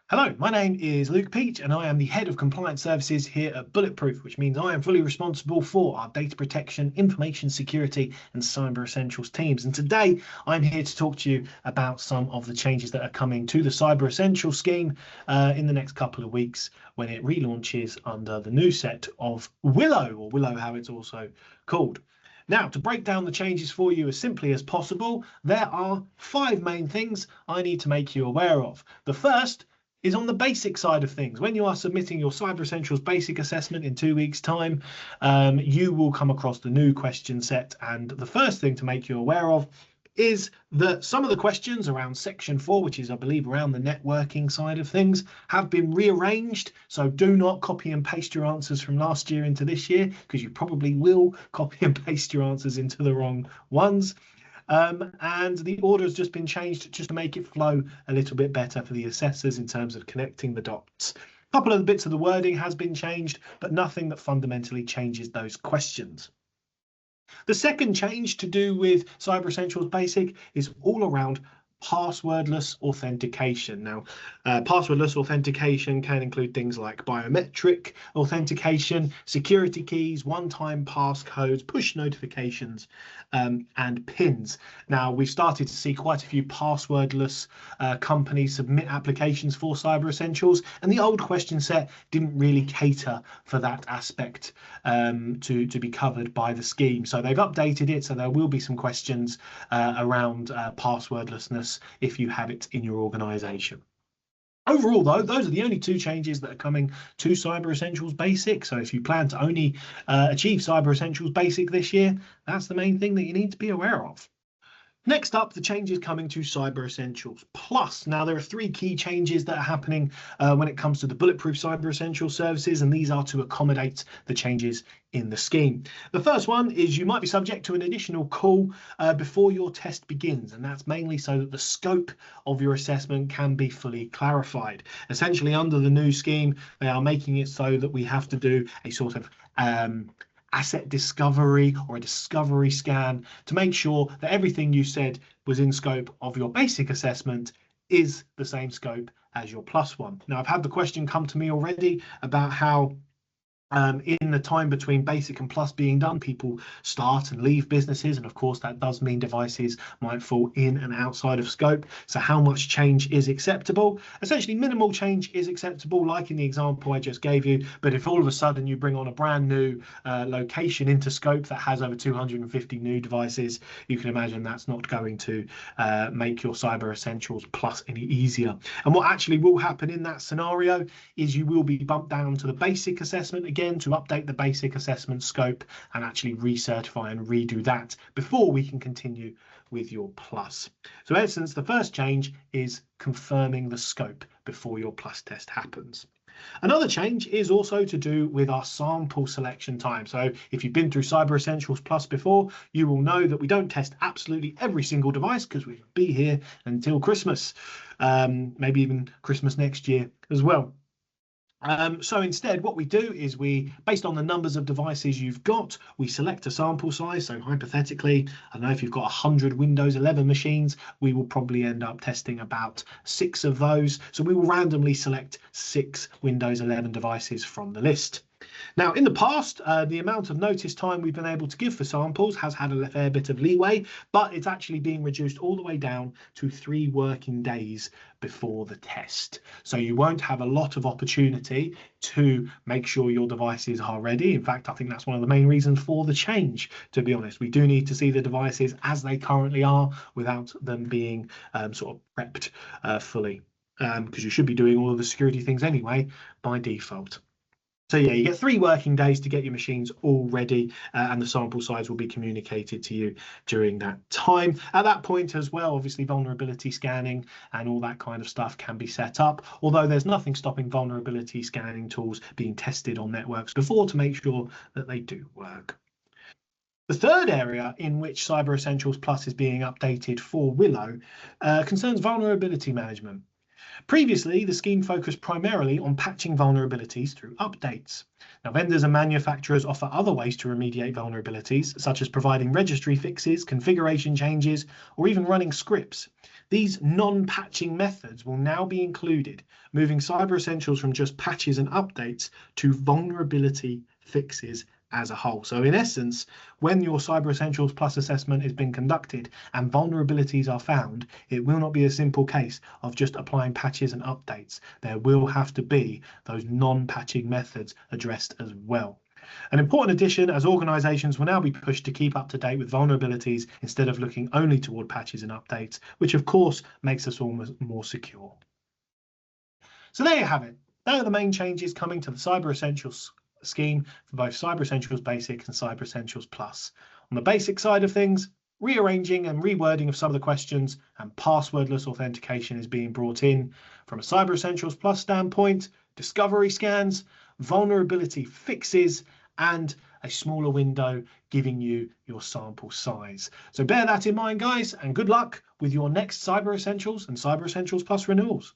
Hello, my name is Luke Peach and I am the Head of Compliance Services here at Bulletproof, which means I am fully responsible for our data protection, information security and cyber essentials teams. And today I'm here to talk to you about some of the changes that are coming to the cyber essentials scheme in the next couple of weeks when it relaunches under the new set of Willow, or Willow how it's also called. Now, to break down the changes for you as simply as possible, there are 5 main things I need to make you aware of. The first is on the basic side of things. When you are submitting your Cyber Essentials basic assessment in 2 weeks' time, you will come across the new question set. And the first thing to make you aware of is that some of the questions around section 4, which is, I believe, around the networking side of things, have been rearranged. So do not copy and paste your answers from last year into this year, because you probably will copy and paste your answers into the wrong ones. And the order has just been changed just to make it flow a little bit better for the assessors in terms of connecting the dots. A couple of the bits of the wording has been changed, but nothing that fundamentally changes those questions. The second change to do with Cyber Essentials Basic is all around passwordless authentication. Now, passwordless authentication can include things like biometric authentication, security keys, one-time passcodes, push notifications, and pins. Now, we've started to see quite a few passwordless companies submit applications for Cyber Essentials, and the old question set didn't really cater for that aspect to be covered by the scheme. So they've updated it, so there will be some questions around passwordlessness if you have it in your organization. Overall, though, those are the only 2 changes that are coming to Cyber Essentials Basic. So if you plan to only achieve Cyber Essentials Basic this year, that's the main thing that you need to be aware of. Next up, the changes coming to Cyber Essentials Plus. Now, there are 3 key changes that are happening when it comes to the Bulletproof Cyber Essentials services, and these are to accommodate the changes in the scheme. The first one is you might be subject to an additional call before your test begins, and that's mainly so that the scope of your assessment can be fully clarified. Essentially, under the new scheme, they are making it so that we have to do a sort of asset discovery or a discovery scan to make sure that everything you said was in scope of your basic assessment is the same scope as your plus one. Now, I've had the question come to me already about how in the time between basic and plus being done, people start and leave businesses, and of course that does mean devices might fall in and outside of scope. So how much change is acceptable? Essentially, minimal change is acceptable, like in the example I just gave you. But if all of a sudden you bring on a brand new location into scope that has over 250 new devices, you can imagine that's not going to make your Cyber Essentials Plus any easier. And what actually will happen in that scenario is you will be bumped down to the basic assessment again to update the basic assessment scope and actually recertify and redo that before we can continue with your plus. So in essence, the first change is confirming the scope before your plus test happens. Another change is also to do with our sample selection time. So if you've been through Cyber Essentials Plus before, you will know that we don't test absolutely every single device because we'll be here until Christmas, maybe even Christmas next year as well. So instead, what we do is based on the numbers of devices you've got, we select a sample size. So hypothetically, I don't know, if you've got 100 Windows 11 machines, we will probably end up testing about 6 of those. So we will randomly select 6 Windows 11 devices from the list. Now, in the past, the amount of notice time we've been able to give for samples has had a fair bit of leeway, but it's actually being reduced all the way down to 3 working days before the test. So you won't have a lot of opportunity to make sure your devices are ready. In fact, I think that's one of the main reasons for the change, to be honest. We do need to see the devices as they currently are without them being sort of prepped fully, because you should be doing all of the security things anyway by default. So yeah, you get 3 working days to get your machines all ready, and the sample size will be communicated to you during that time. At that point as well, obviously vulnerability scanning and all that kind of stuff can be set up, although there's nothing stopping vulnerability scanning tools being tested on networks before to make sure that they do work. The third area in which Cyber Essentials Plus is being updated for Willow concerns vulnerability management. Previously, the scheme focused primarily on patching vulnerabilities through updates. Now, vendors and manufacturers offer other ways to remediate vulnerabilities, such as providing registry fixes, configuration changes, or even running scripts. These non-patching methods will now be included, moving Cyber Essentials from just patches and updates to vulnerability fixes as a whole. So in essence, when your Cyber Essentials Plus assessment has been conducted and vulnerabilities are found, it will not be a simple case of just applying patches and updates. There will have to be those non-patching methods addressed as well. An important addition, as organisations will now be pushed to keep up to date with vulnerabilities instead of looking only toward patches and updates, which of course makes us all more secure. So there you have it. They are the main changes coming to the Cyber Essentials scheme for both Cyber Essentials Basic and Cyber Essentials Plus. On the basic side of things, rearranging and rewording of some of the questions and passwordless authentication is being brought in. From a Cyber Essentials Plus standpoint, discovery scans, vulnerability fixes, and a smaller window giving you your sample size. So bear that in mind, guys, and good luck with your next Cyber Essentials and Cyber Essentials Plus renewals.